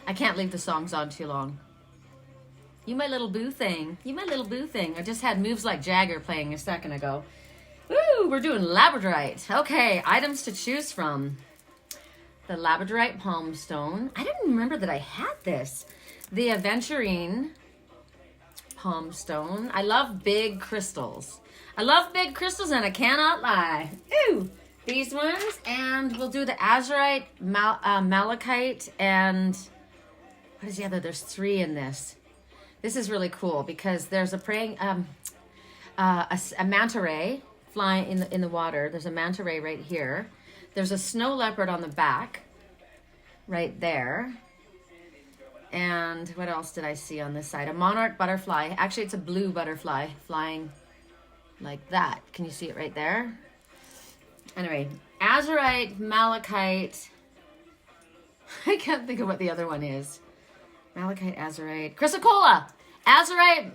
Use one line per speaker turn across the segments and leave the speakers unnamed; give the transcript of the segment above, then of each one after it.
I can't leave the songs on too long. You my little boo thing. You my little boo thing. I just had Moves Like Jagger playing a second ago. Woo, we're doing Labradorite. Okay, items to choose from. The Labradorite Palm Stone. I didn't remember that I had this. The Aventurine Palm Stone. I love big crystals. I love big crystals and I cannot lie. Ooh, these ones. And we'll do the Azurite, Malachite, and what is the other? There's 3 in this. This is really cool because there's a praying, a manta ray flying in the water. There's a manta ray right here. There's a snow leopard on the back, right there. And what else did I see on this side? A monarch butterfly. Actually, it's a blue butterfly flying like that. Can you see it right there? Anyway, Azurite, Malachite. I can't think of what the other one is. Malachite, Azurite, Chrysochola. Azurite,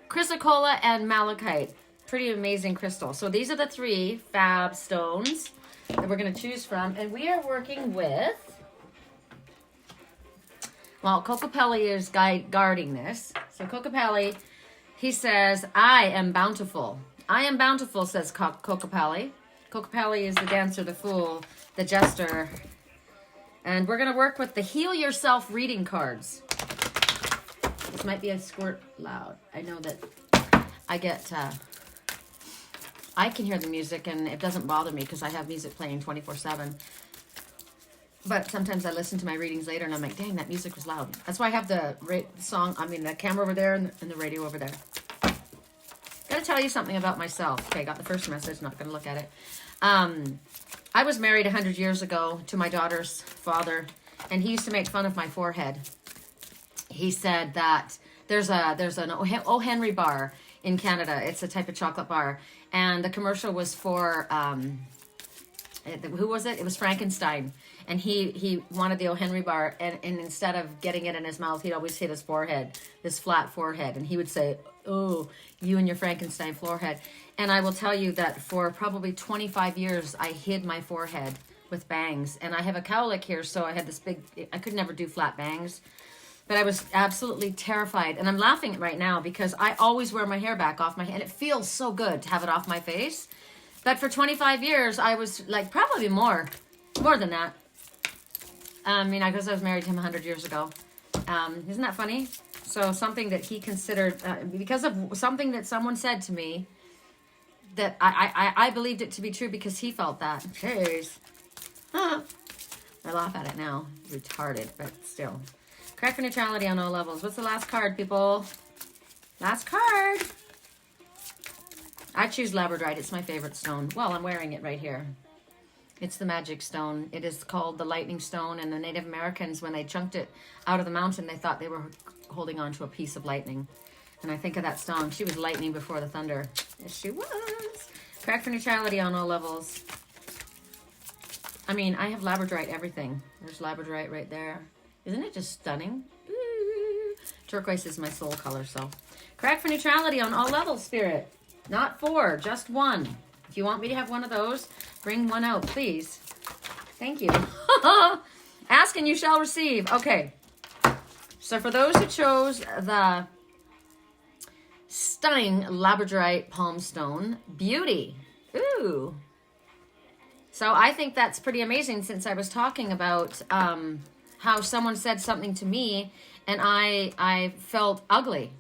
Chrysochola, and Malachite. Pretty amazing crystal. So these are the 3 fab stones that we're going to choose from. And we are working with, well, Cocopelli is guarding this. So Cocopelli, he says, I am bountiful. I am bountiful, says Cocopelli. Cocopelli is the dancer, the fool, the jester. And we're going to work with the Heal Yourself reading cards. This might be a squirt loud. I know that I get, I can hear the music and it doesn't bother me because I have music playing 24/7. But sometimes I listen to my readings later and I'm like, dang, that music was loud. That's why I have the the camera over there and the radio over there. Gotta tell you something about myself. Okay, got the first message, not gonna look at it. I was married 100 years ago to my daughter's father, and he used to make fun of my forehead. He said that there's an O. Henry bar in Canada. It's a type of chocolate bar, and the commercial was for who was it? It was Frankenstein, and he wanted the O. Henry bar, and instead of getting it in his mouth, he'd always hit his forehead, this flat forehead, and he would say, "Oh, you and your Frankenstein forehead." And I will tell you that for probably 25 years, I hid my forehead with bangs, and I have a cowlick here, so I had this big. I could never do flat bangs. But I was absolutely terrified. And I'm laughing right now because I always wear my hair back off my head. And it feels so good to have it off my face. But for 25 years, I was like, probably more than that. I guess I was married to him 100 years ago. Isn't that funny? So something that he considered, because of something that someone said to me, that I believed it to be true because he felt that. Jeez. I laugh at it now. Retarded, but still. Correct for neutrality on all levels. What's the last card, people? Last card. I choose Labradorite. It's my favorite stone. Well, I'm wearing it right here. It's the magic stone. It is called the lightning stone. And the Native Americans, when they chunked it out of the mountain, they thought they were holding on to a piece of lightning. And I think of that stone. She was lightning before the thunder. Yes, she was. Correct for neutrality on all levels. I have Labradorite everything. There's Labradorite right there. Isn't it just stunning? Ooh. Turquoise is my soul color, so. Correct for neutrality on all levels, Spirit. Not 4, just 1. If you want me to have one of those, bring one out, please. Thank you. Ask and you shall receive. Okay. So for those who chose the stunning Labradorite Palm Stone, beauty. Ooh. So I think that's pretty amazing since I was talking about how someone said something to me and I felt ugly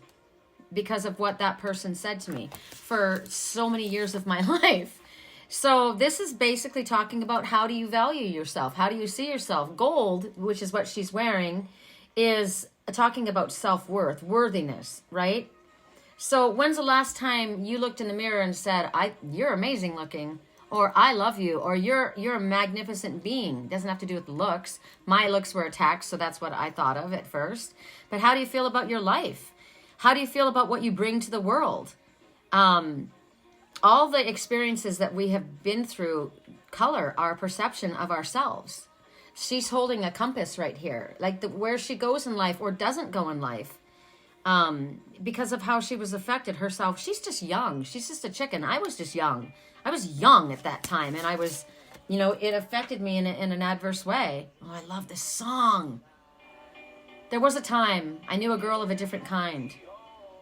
because of what that person said to me for so many years of my life. So this is basically talking about how do you value yourself? How do you see yourself? Gold, which is what she's wearing, is talking about self-worth, worthiness, right? So when's the last time you looked in the mirror and said, you're amazing looking, or I love you, or you're a magnificent being? It doesn't have to do with the looks. My looks were attacked, so that's what I thought of at first. But how do you feel about your life? How do you feel about what you bring to the world? All the experiences that we have been through color our perception of ourselves. She's holding a compass right here, like where she goes in life or doesn't go in life. Because of how she was affected herself. She's just young. She's just a chicken. I was just young. I was young at that time, and I was, it affected me in an adverse way. Oh, I love this song. There was a time I knew a girl of a different kind.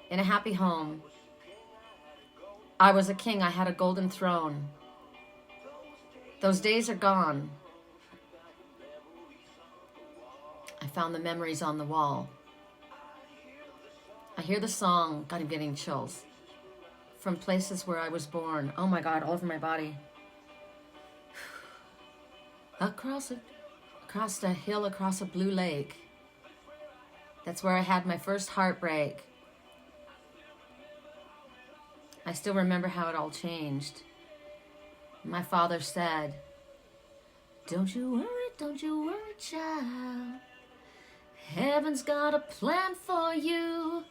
In a happy home. I was a king. I had a golden throne. Those days are gone. I found the memories on the wall. I hear the song. God, I'm getting chills. From places where I was born. Oh my God, all over my body. Across a hill, across a blue lake. That's where I had my first heartbreak. I still remember how it all changed. My father said, don't you worry, child. Heaven's got a plan for you.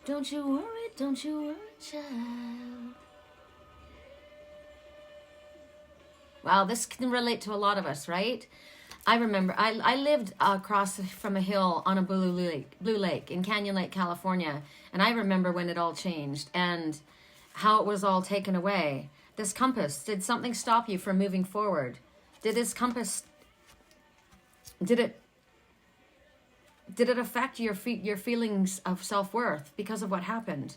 Don't you worry, child. Wow, this can relate to a lot of us, right? I remember I lived across from a hill on a blue lake in Canyon Lake, California. And I remember when it all changed and how it was all taken away. This compass, did something stop you from moving forward? Did this compass, did it affect your feelings of self-worth because of what happened?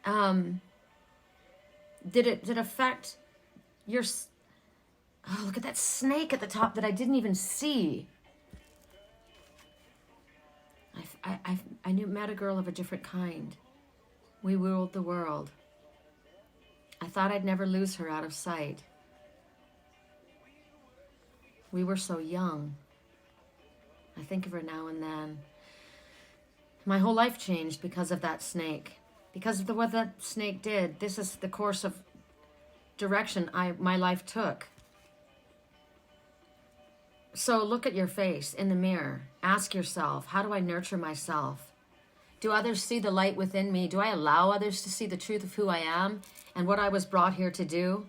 Did it affect your, oh, look at that snake at the top that I didn't even see. I met a girl of a different kind. We ruled the world. I thought I'd never lose her out of sight. We were so young. I think of her now and then. My whole life changed because of that snake. Because of what that snake did. This is the course of direction my life took. So look at your face in the mirror. Ask yourself, how do I nurture myself? Do others see the light within me? Do I allow others to see the truth of who I am and what I was brought here to do?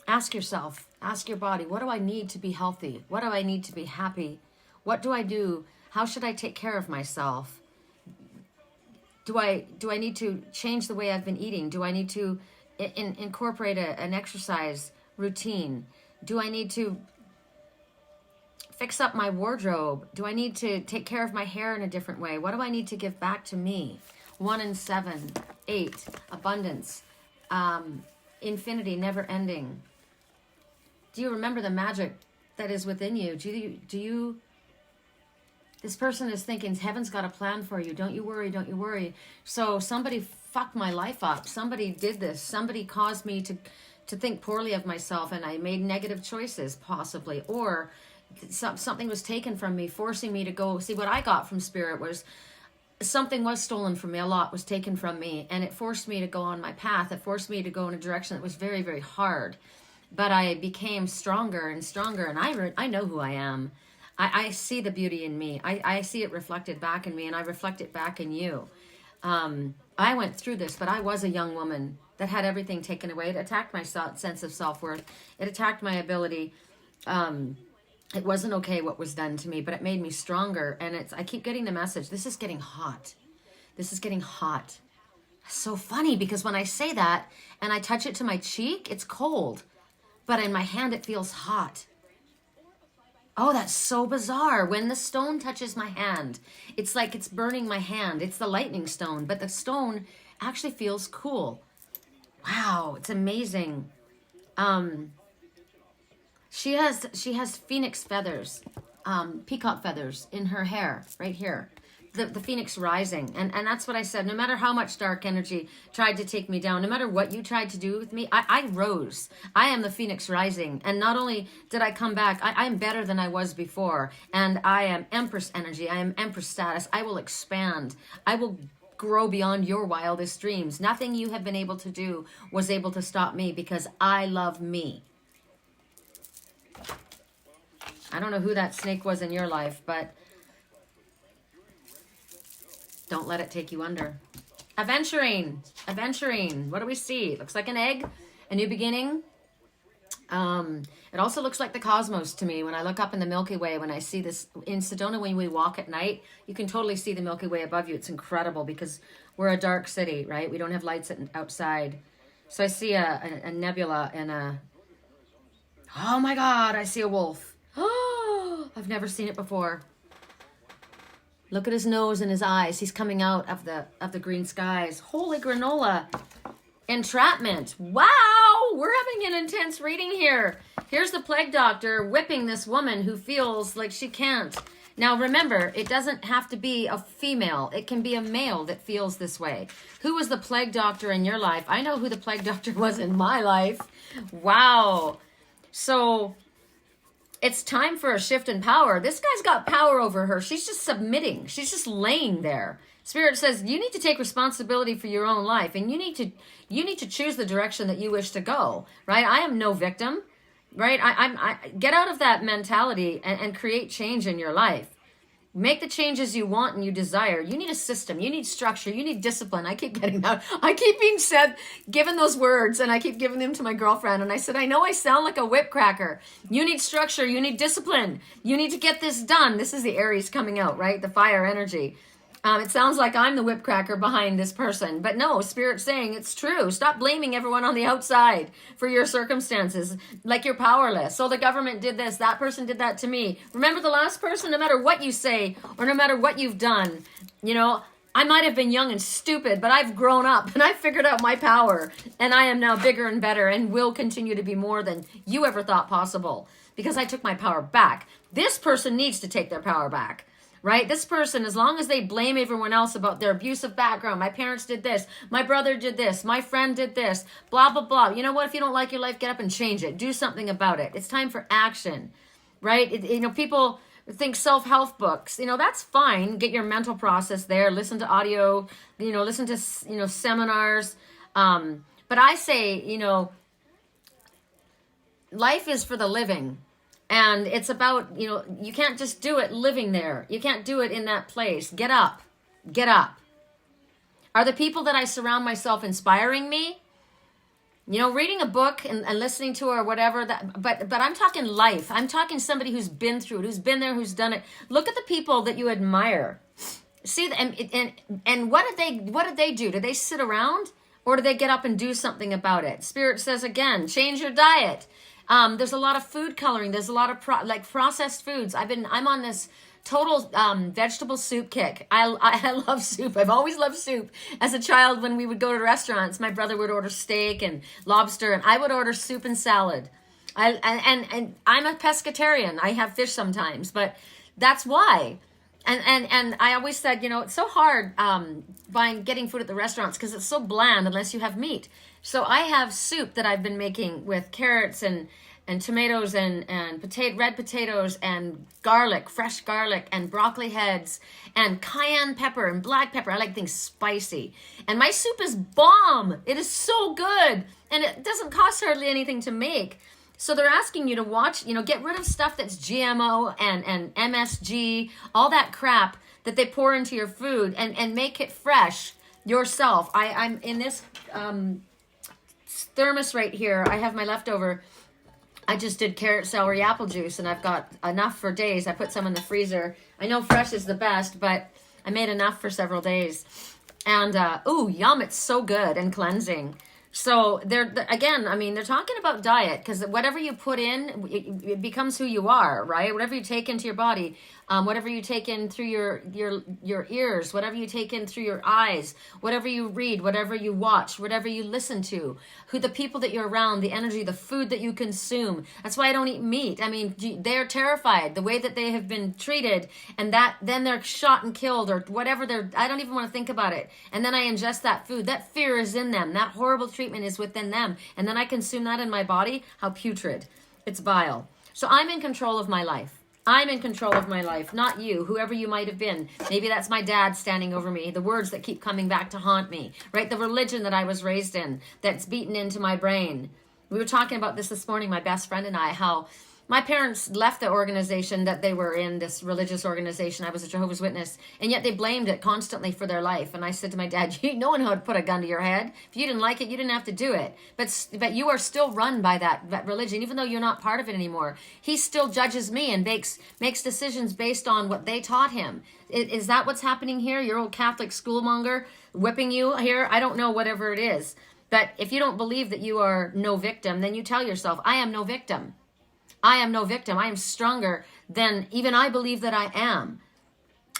Ask yourself, ask your body, what do I need to be healthy? What do I need to be happy? What do I do? How should I take care of myself? Do I need to change the way I've been eating? Do I need to incorporate an exercise routine? Do I need to fix up my wardrobe? Do I need to take care of my hair in a different way? What do I need to give back to me? 1 and 7, 8, abundance, infinity, never ending. Do you remember the magic that is within you? Do you, this person is thinking, heaven's got a plan for you. Don't you worry, don't you worry. So somebody fucked my life up. Somebody did this. Somebody caused me to think poorly of myself, and I made negative choices, possibly. Or something was taken from me, forcing me to go. See, what I got from Spirit was something was stolen from me. A lot was taken from me, and it forced me to go on my path. It forced me to go in a direction that was very, very hard. But I became stronger and stronger, and I know who I am. I see the beauty in me. I see it reflected back in me, and I reflect it back in you. I went through this, but I was a young woman that had everything taken away. It attacked my sense of self-worth. It attacked my ability. It wasn't okay what was done to me, but it made me stronger. And I keep getting the message, this is getting hot. This is getting hot. It's so funny because when I say that and I touch it to my cheek, it's cold. But in my hand, it feels hot. Oh, that's so bizarre. When the stone touches my hand, it's like it's burning my hand. It's the lightning stone, but the stone actually feels cool. Wow, it's amazing. She has phoenix feathers, peacock feathers in her hair, right here. The phoenix rising. And that's what I said. No matter how much dark energy tried to take me down, no matter what you tried to do with me, I rose. I am the phoenix rising. And not only did I come back, I'm better than I was before. And I am Empress energy. I am Empress status. I will expand. I will grow beyond your wildest dreams. Nothing you have been able to do was able to stop me because I love me. I don't know who that snake was in your life, but don't let it take you under. Aventurine. What do we see? It looks like an egg, a new beginning. It also looks like the cosmos to me when I look up in the Milky Way. When I see this in Sedona, when we walk at night, you can totally see the Milky Way above you. It's incredible because we're a dark city, right? We don't have lights outside. So I see a nebula and oh my God, I see a wolf. Oh, I've never seen it before. Look at his nose and his eyes. He's coming out of the green skies. Holy granola. Entrapment. Wow, we're having an intense reading here. Here's the plague doctor whipping this woman who feels like she can't. Now remember, it doesn't have to be a female. It can be a male that feels this way. Who was the plague doctor in your life? I know who the plague doctor was in my life. Wow. So it's time for a shift in power. This guy's got power over her. She's just submitting. She's just laying there. Spirit says you need to take responsibility for your own life, and you need to choose the direction that you wish to go. Right? I am no victim. Right? I get out of that mentality and create change in your life. Make the changes you want and you desire. You need a system. You need structure. You need discipline. I keep getting that. I keep being given those words, and I keep giving them to my girlfriend. And I said, I know I sound like a whip cracker. You need structure. You need discipline. You need to get this done. This is the Aries coming out, right? The fire energy. It sounds like I'm the whip cracker behind this person. But no, Spirit's saying it's true. Stop blaming everyone on the outside for your circumstances like you're powerless. So the government did this. That person did that to me. Remember the last person, no matter what you say or no matter what you've done, I might have been young and stupid, but I've grown up and I've figured out my power. And I am now bigger and better and will continue to be more than you ever thought possible because I took my power back. This person needs to take their power back. Right? This person, as long as they blame everyone else about their abusive background, my parents did this, my brother did this, my friend did this, blah, blah, blah. You know what? If you don't like your life, get up and change it. Do something about it. It's time for action, right? People think self-help books, that's fine. Get your mental process there. Listen to audio, listen to, seminars. But I say, life is for the living. And it's about, you can't just do it living there. You can't do it in that place. Get up. Get up. Are the people that I surround myself inspiring me? Reading a book and listening to or whatever. But I'm talking life. I'm talking somebody who's been through it, who's been there, who's done it. Look at the people that you admire. See, and what did they do? Did they sit around or did they get up and do something about it? Spirit says again, change your diet. There's a lot of food coloring. There's a lot of processed foods. I'm on this total vegetable soup kick. I love soup. I've always loved soup. As a child, when we would go to restaurants, my brother would order steak and lobster, and I would order soup and salad. And I'm a pescatarian. I have fish sometimes, but that's why. And I always said, it's so hard getting food at the restaurants because it's so bland unless you have meat. So I have soup that I've been making with carrots and tomatoes and red potatoes and garlic, fresh garlic and broccoli heads and cayenne pepper and black pepper. I like things spicy. And my soup is bomb. It is so good. And it doesn't cost hardly anything to make. So they're asking you to watch, get rid of stuff that's GMO and MSG, all that crap that they pour into your food and make it fresh yourself. I'm in this thermos right here. I have my leftover. I just did carrot, celery, apple juice, and I've got enough for days. I put some in the freezer. I know fresh is the best, but I made enough for several days. And, yum, it's so good and cleansing. So they're talking about diet because whatever you put in, it becomes who you are, right? Whatever you take into your body, whatever you take in through your ears, whatever you take in through your eyes, whatever you read, whatever you watch, whatever you listen to, who the people that you're around, the energy, the food that you consume. That's why I don't eat meat. I mean, they're terrified the way that they have been treated, and then they're shot and killed or whatever. I don't even want to think about it. And then I ingest that food. That fear is in them. That horrible treatment is within them. And then I consume that in my body. How putrid. It's vile. So I'm in control of my life. I'm in control of my life, not you, whoever you might have been. Maybe that's my dad standing over me, the words that keep coming back to haunt me, right? The religion that I was raised in that's beaten into my brain. We were talking about this morning, my best friend and I, how my parents left the organization that they were in, this religious organization. I was a Jehovah's Witness, and yet they blamed it constantly for their life. And I said to my dad, no one would put a gun to your head. If you didn't like it, you didn't have to do it. But you are still run by that religion, even though you're not part of it anymore. He still judges me and makes decisions based on what they taught him. Is that what's happening here? Your old Catholic schoolmonger whipping you here? I don't know, whatever it is. But if you don't believe that you are no victim, then you tell yourself, I am no victim. I am no victim. I am stronger than even I believe that I am.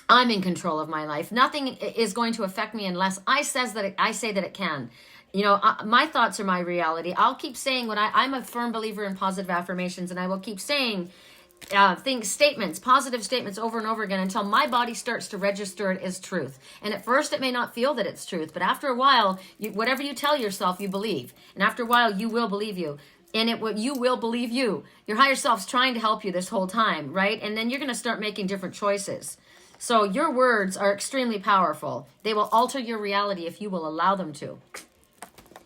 I'm in control of my life. Nothing is going to affect me unless I say that it can. You know, my thoughts are my reality. I'll keep saying I'm a firm believer in positive affirmations, and I will keep saying statements, positive statements over and over again until my body starts to register it as truth. And at first it may not feel that it's truth, but after a while, whatever you tell yourself, you believe. And after a while, you will believe you. And you will believe you. Your higher self's trying to help you this whole time, right? And then you're going to start making different choices. So your words are extremely powerful. They will alter your reality if you will allow them to.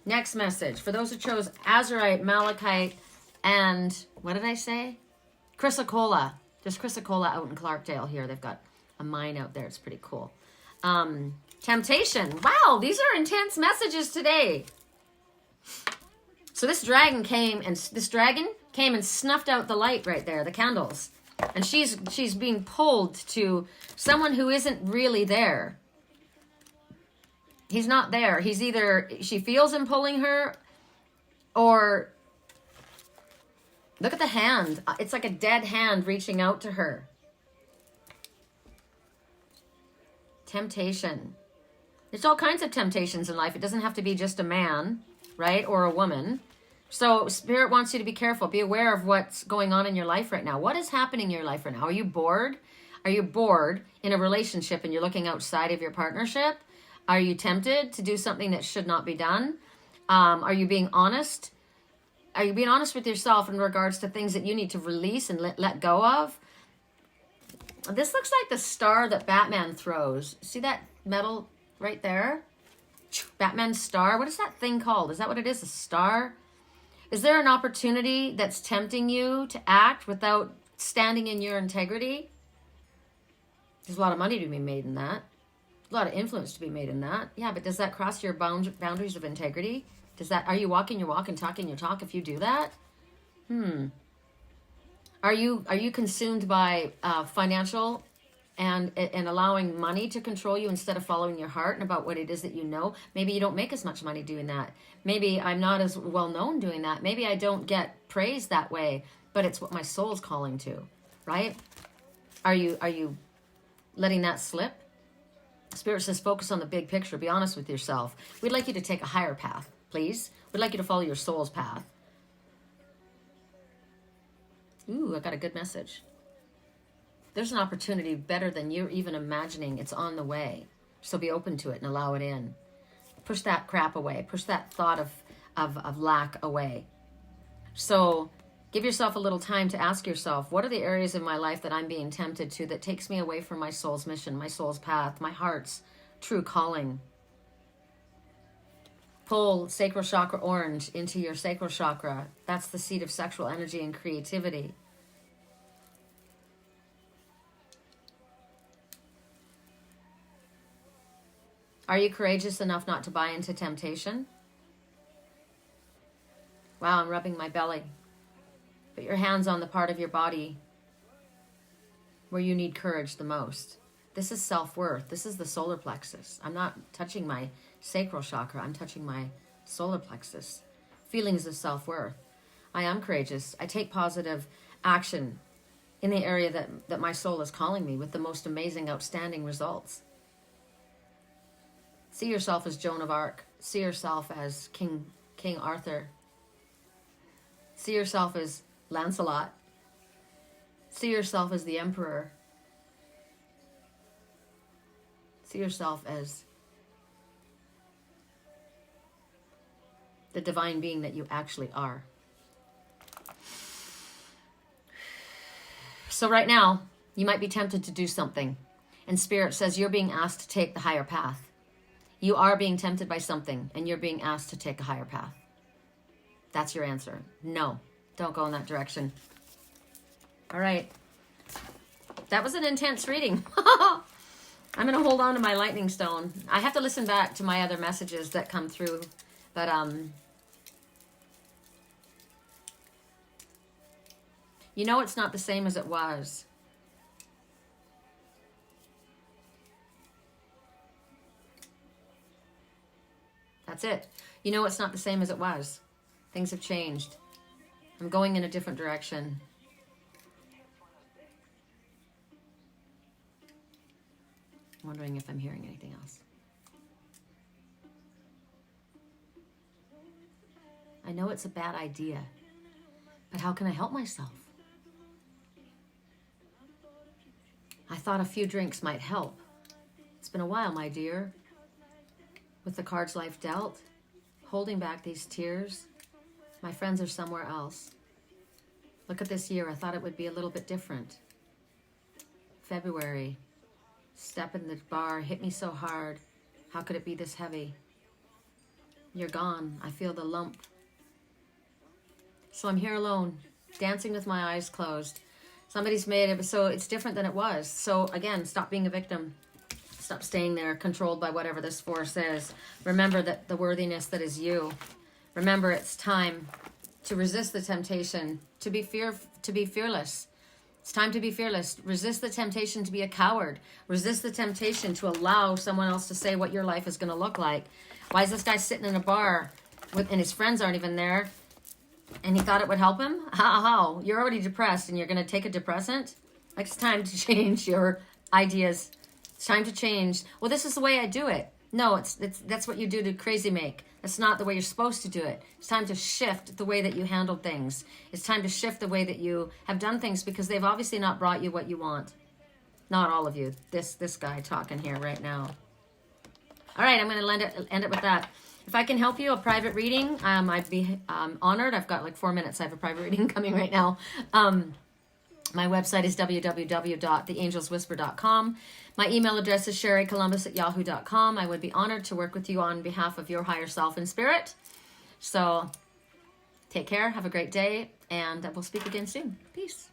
Next message. For those who chose Azurite, Malachite, and what did I say? Chrysochola. There's Chrysochola out in Clarkdale here. They've got a mine out there. It's pretty cool. Temptation. Wow, these are intense messages today. So this dragon came and snuffed out the light right there, the candles. And she's being pulled to someone who isn't really there. He's not there. He's either, she feels him pulling her, or look at the hand. It's like a dead hand reaching out to her. Temptation. There's all kinds of temptations in life. It doesn't have to be just a man, right? Or a woman. So Spirit wants you to be careful. Be aware of what's going on in your life right now. What is happening in your life right now? Are you bored? Are you bored in a relationship and you're looking outside of your partnership? Are you tempted to do something that should not be done? Are you being honest? Are you being honest with yourself in regards to things that you need to release and let go of? This looks like the star that Batman throws. See that metal right there? Batman's star. What is that thing called? Is that what it is? A star? Is there an opportunity that's tempting you to act without standing in your integrity? There's a lot of money to be made in that. A lot of influence to be made in that. Yeah, but does that cross your boundaries of integrity? Are you walking your walk and talking your talk if you do that? Are you consumed by financial and allowing money to control you instead of following your heart and about what it is that you know? Maybe you don't make as much money doing that. Maybe I'm not as well known doing that. Maybe I don't get praised that way, but it's what my soul's calling to, right? Are you letting that slip? Spirit says focus on the big picture. Be honest with yourself. We'd like you to take a higher path, please. We'd like you to follow your soul's path. Ooh, I got a good message. There's an opportunity better than you're even imagining. It's on the way. So be open to it and allow it in. Push that crap away. Push that thought of lack away. So give yourself a little time to ask yourself, what are the areas in my life that I'm being tempted to that takes me away from my soul's mission, my soul's path, my heart's true calling? Pull sacral chakra orange into your sacral chakra. That's the seat of sexual energy and creativity. Are you courageous enough not to buy into temptation? Wow, I'm rubbing my belly. Put your hands on the part of your body where you need courage the most. This is self-worth. This is the solar plexus. I'm not touching my sacral chakra. I'm touching my solar plexus. Feelings of self-worth. I am courageous. I take positive action in the area that my soul is calling me with the most amazing, outstanding results. See yourself as Joan of Arc. See yourself as King Arthur. See yourself as Lancelot. See yourself as the Emperor. See yourself as the divine being that you actually are. So right now, you might be tempted to do something. And Spirit says you're being asked to take the higher path. You are being tempted by something, and you're being asked to take a higher path. That's your answer. No, don't go in that direction. All right. That was an intense reading. I'm going to hold on to my lightning stone. I have to listen back to my other messages that come through. But, you know, it's not the same as it was. That's it. You know, it's not the same as it was. Things have changed. I'm going in a different direction. I'm wondering if I'm hearing anything else. I know it's a bad idea, but how can I help myself? I thought a few drinks might help. It's been a while, my dear. With the cards life dealt, holding back these tears, my friends are somewhere else. Look at this year. I thought it would be a little bit different. February. Step in the bar. Hit me so hard. How could it be this heavy? You're gone. I feel the lump. So I'm here alone, dancing with my eyes closed. Somebody's made it so it's different than it was. So again, stop being a victim. Stop staying there, controlled by whatever this force is. Remember that the worthiness that is you. Remember, it's time to resist the temptation, to be fearless. It's time to be fearless. Resist the temptation to be a coward. Resist the temptation to allow someone else to say what your life is going to look like. Why is this guy sitting in a bar and his friends aren't even there? And he thought it would help him? How? You're already depressed and you're going to take a depressant? Like, it's time to change your ideas. It's time to change. Well, this is the way I do it. No, that's what you do to crazy make. That's not the way you're supposed to do it. It's time to shift the way that you handle things. It's time to shift the way that you have done things, because they've obviously not brought you what you want. Not all of you. This guy talking here right now. All right, I'm going to end it with that. If I can help you, a private reading, I'd be honored. I've got like 4 minutes. I have a private reading coming right now. My website is www.theangelswhisper.com. My email address is Sherricolumbus@yahoo.com. I would be honored to work with you on behalf of your higher self and spirit. So take care. Have a great day. And we'll speak again soon. Peace.